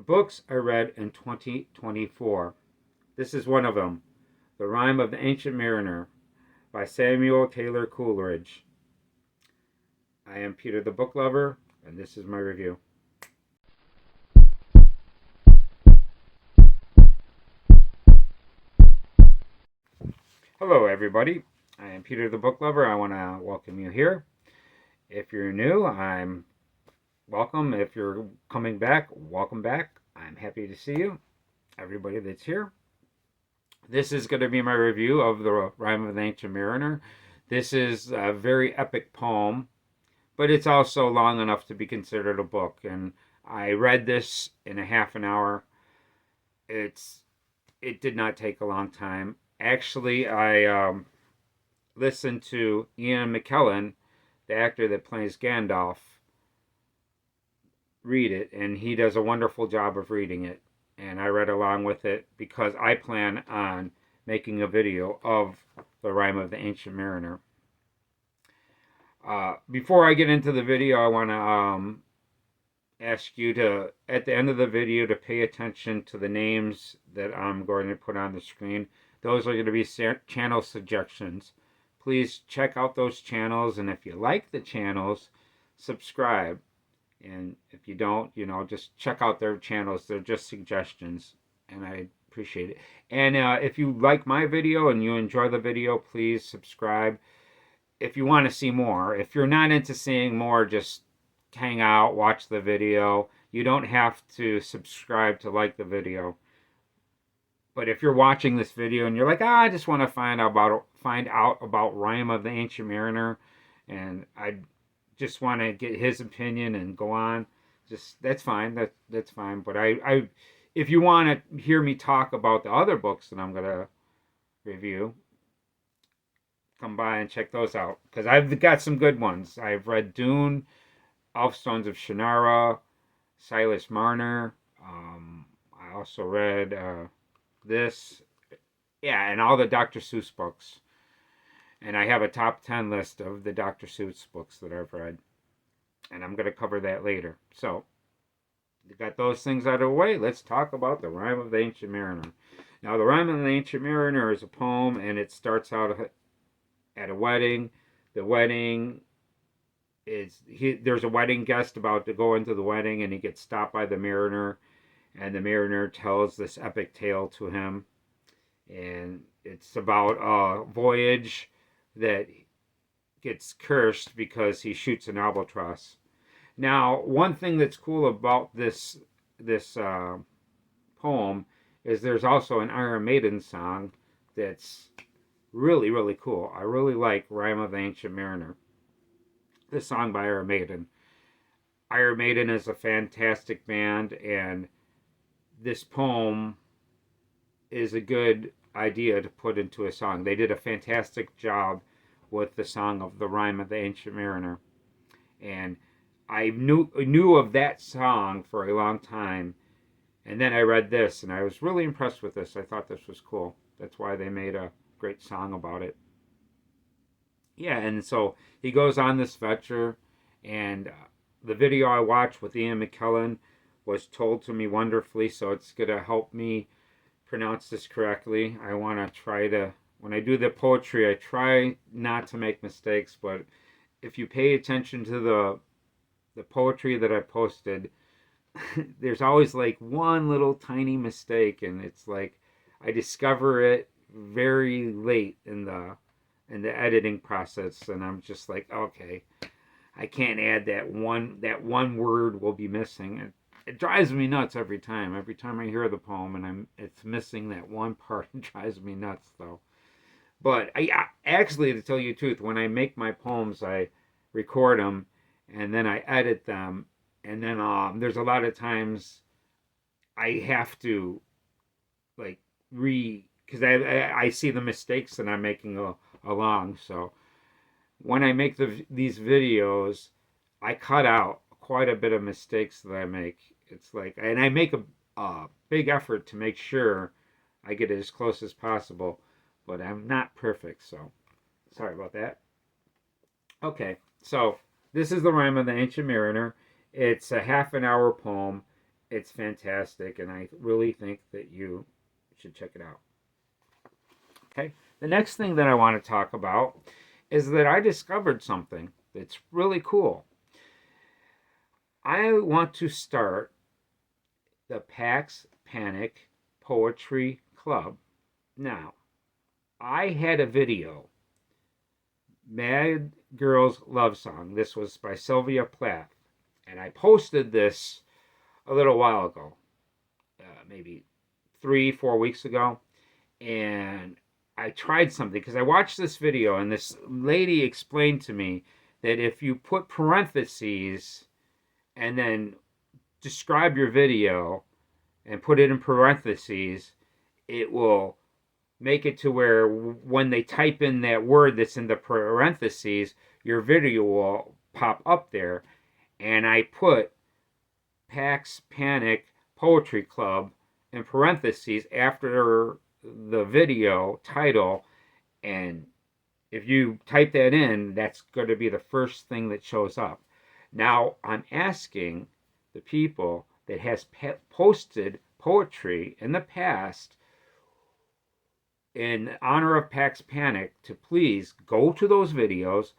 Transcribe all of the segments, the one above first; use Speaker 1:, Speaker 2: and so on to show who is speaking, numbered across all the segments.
Speaker 1: books I read in 2024. This is one of them, The Rime of the Ancient Mariner by Samuel Taylor Coleridge. I am Peter the Book Lover, and this is my review. Hello, everybody. I am Peter the Book Lover. I want to welcome you here. If you're new, I'm welcome. If you're coming back, welcome back. I'm happy to see you, everybody that's here. This is going to be my review of the Rime of the Ancient Mariner. This is a very epic poem, but it's also long enough to be considered a book. And I read this in a half an hour. It did not take a long time. Actually, I listened to Ian McKellen, the actor that plays Gandalf, read it, and he does a wonderful job of reading it. And I read along with it because I plan on making a video of the Rime of the Ancient Mariner. Before I get into the video, I want to ask you to, at the end of the video, to pay attention to the names that I'm going to put on the screen. Those are going to be channel suggestions. Please check out those channels, and if you like the channels, subscribe. And if you don't, just check out their channels. They're just suggestions, and I appreciate it. And if you like my video and you enjoy the video, please subscribe. If you want to see more, if you're not into seeing more, just hang out, watch the video. You don't have to subscribe to like the video. But if you're watching this video and you're like, I just want to find out about Rime of the Ancient Mariner, and I just want to get his opinion and go on, that's fine. That's fine. But I if you want to hear me talk about the other books that I'm gonna review, come by and check those out, because I've got some good ones. I've read Dune, Elfstones of Shannara, Silas Marner. I also read this, and all the Dr. Seuss books. And I have a top 10 list of the Dr. Seuss books that I've read. And I'm going to cover that later. So, you got those things out of the way. Let's talk about the Rime of the Ancient Mariner. Now, the Rime of the Ancient Mariner is a poem, and it starts out at a wedding. The wedding is, there's a wedding guest about to go into the wedding, and he gets stopped by the mariner. And the mariner tells this epic tale to him. And it's about a voyage that gets cursed because he shoots an albatross. Now, one thing that's cool about this poem is there's also an Iron Maiden song that's really, really cool. I really like Rime of the Ancient Mariner. This song by Iron Maiden. Iron Maiden is a fantastic band, and this poem is a good idea to put into a song. They did a fantastic job with the song of the Rime of the Ancient Mariner. And I knew of that song for a long time. And then I read this, and I was really impressed with this. I thought this was cool. That's why they made a great song about it. Yeah, and so he goes on this venture, and the video I watched with Ian McKellen was told to me wonderfully, so it's going to help me pronounce this correctly. I want to try to, when I do the poetry, I try not to make mistakes, but if you pay attention to the poetry that I posted, there's always like one little tiny mistake, and it's like I discover it very late in the editing process, and I'm just like, okay, I can't add that one word will be missing. It drives me nuts every time. Every time I hear the poem and it's missing that one part, it drives me nuts though. But I actually, to tell you the truth, when I make my poems, I record them and then I edit them, and then there's a lot of times I have to like because I see the mistakes that I'm making along. So when I make these videos, I cut out quite a bit of mistakes that I make. It's like, and I make a big effort to make sure I get it as close as possible, but I'm not perfect, so sorry about that. Okay, so this is the Rime of the Ancient Mariner. It's a half an hour poem. It's fantastic, and I really think that you should check it out. Okay. The next thing that I want to talk about is that I discovered something that's really cool. I want to start the Pax Panic Poetry Club. Now, I had a video, Mad Girls Love Song. This was by Sylvia Plath. And I posted this a little while ago, maybe 3-4 weeks ago. And I tried something because I watched this video and this lady explained to me that if you put parentheses and then describe your video and put it in parentheses, it will make it to where when they type in that word that's in the parentheses, your video will pop up there. And I put Pax Panic Poetry Club in parentheses after the video title, and if you type that in, that's going to be the first thing that shows up. Now I'm asking the people that has posted poetry in the past in honor of Pax Panic to please go to those videos,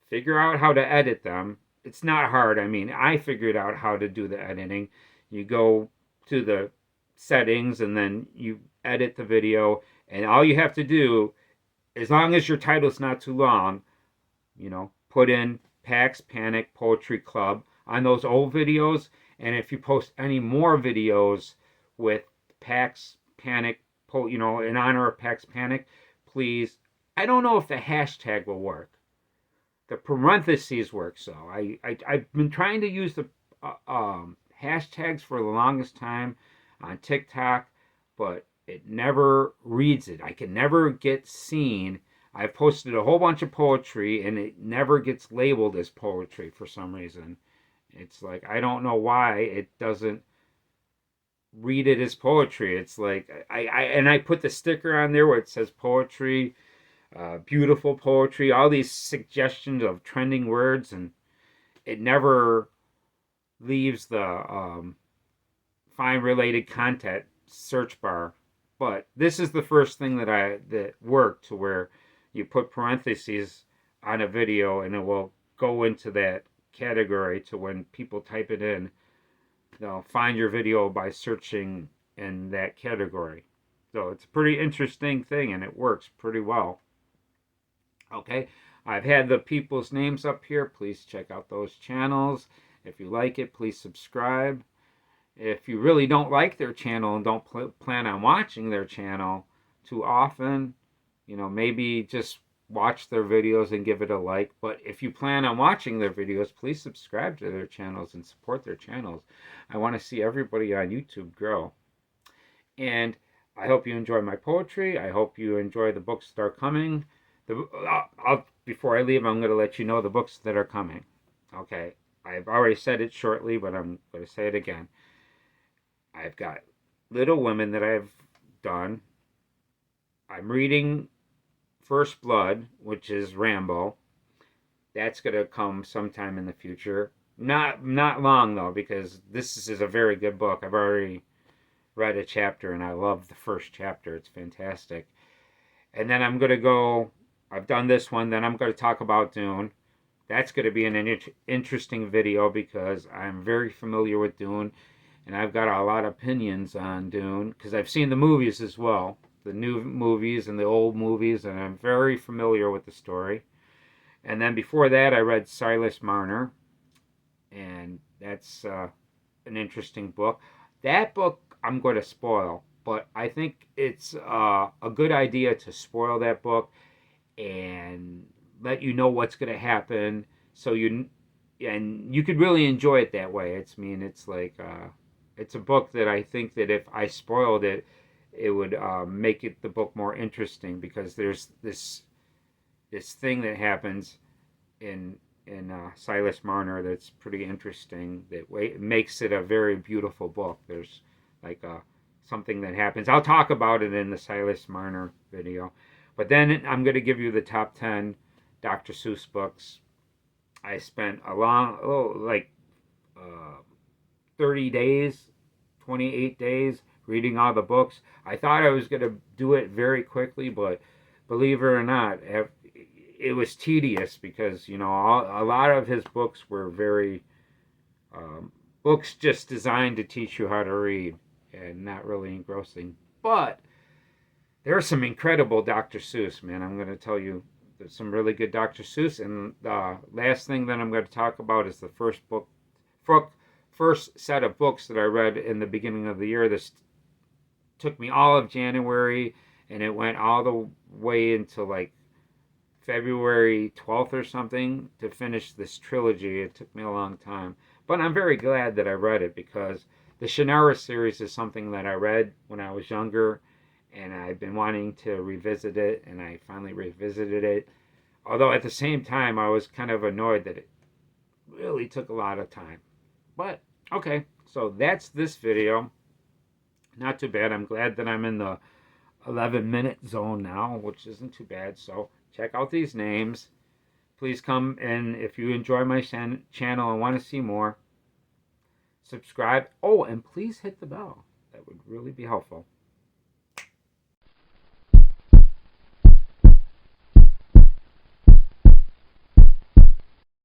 Speaker 1: figure out how to edit them. It's not hard. I mean, I figured out how to do the editing. You go to the settings and then you edit the video, and all you have to do, as long as your title's not too long, put in Pax Panic Poetry Club on those old videos. And if you post any more videos with Pax Panic, in honor of Pax Panic, please, I don't know if the hashtag will work. The parentheses work, so I've been trying to use the hashtags for the longest time on TikTok, but it never reads it. I can never get seen. I've posted a whole bunch of poetry, and it never gets labeled as poetry for some reason. It's like, I don't know why it doesn't read it as poetry. It's like, I put the sticker on there where it says poetry, beautiful poetry, all these suggestions of trending words, and it never leaves the find related content search bar. But this is the first thing that worked, to where you put parentheses on a video and it will go into that category, to when people type it in, they'll find your video by searching in that category. So it's a pretty interesting thing, and it works pretty well. Okay, I've had the people's names up here. Please check out those channels. If you like it, please subscribe. If you really don't like their channel and don't plan on watching their channel too often, maybe just watch their videos and give it a like. But if you plan on watching their videos, please subscribe to their channels and support their channels. I want to see everybody on YouTube grow. And I hope you enjoy my poetry. I hope you enjoy the books that are coming. Before I leave, I'm going to let you know the books that are coming. Okay, I've already said it shortly, but I'm going to say it again. I've got Little Women that I've done. I'm reading First Blood, which is Rambo. That's going to come sometime in the future. Not long, though, because this is a very good book. I've already read a chapter, and I love the first chapter. It's fantastic. And then I'm going to go, I've done this one, then I'm going to talk about Dune. That's going to be an interesting video, because I'm very familiar with Dune, and I've got a lot of opinions on Dune, because I've seen the movies as well, the new movies and the old movies, and I'm very familiar with the story. And then before that, I read Silas Marner, and that's an interesting book. That book I'm going to spoil, but I think it's a good idea to spoil that book and let you know what's going to happen, so you could really enjoy it that way. It's like it's a book that I think that if I spoiled it, it would make the book more interesting, because there's this thing that happens in Silas Marner that's pretty interesting, that makes it a very beautiful book. There's like something that happens. I'll talk about it in the Silas Marner video. But then I'm going to give you the top 10 Dr. Seuss books. I spent 30 days 28 days reading all the books. I thought I was going to do it very quickly, but believe it or not, it was tedious because, you know, a lot of his books were very books just designed to teach you how to read and not really engrossing. But there's some incredible Dr. Seuss, man. I'm going to tell you, there's some really good Dr. Seuss. And the last thing that I'm going to talk about is the first set of books that I read in the beginning of the year. This took me all of January, and it went all the way into like February 12th or something to finish this trilogy. It took me a long time. But I'm very glad that I read it because the Shannara series is something that I read when I was younger, and I've been wanting to revisit it, and I finally revisited it. Although at the same time, I was kind of annoyed that it really took a lot of time. But, okay, so that's this video. Not too bad. I'm glad that I'm in the 11-minute zone now, which isn't too bad. So, check out these names. Please come, and if you enjoy my channel and want to see more, subscribe. Oh, and please hit the bell. That would really be helpful.